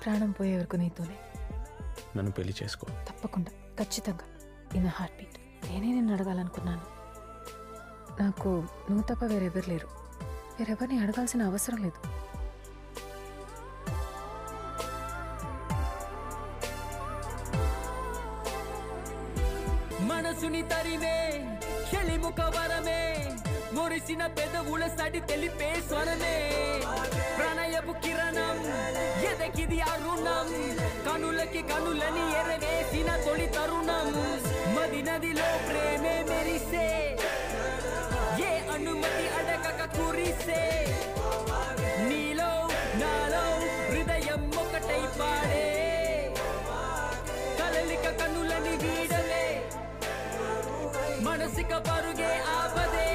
ప్రాణం పోయే వరకు నీతోనే. నన్ను పెళ్లి చేసుకో. తప్పకుండా, ఖచ్చితంగా. In heart beat. నేనే నిన్ను అడగాలనుకున్నాను. నాకు నువ్వు తప్ప వేరెవరు లేరు. వేరెవరిని అడగాల్సిన అవసరం లేదు. మనసుని తరిమే చెలిముఖ వరమే, మురిసిన పెదవుల సడి తెలిపే స్వరమే, ప్రణయపు కిరణం ఎదకిది అరుణం, కనులకి కనులని ఎరవేసిన తొలి తరుణం, మది నదిలో ప్రేమే మెరిసే, ఏ అనుమతి అడగక కురిసే, నీలో నాలో హృదయం ఒకటై పాడే, కలలిక కనులని వీడలే, మనసిక పరుగే ఆపదే.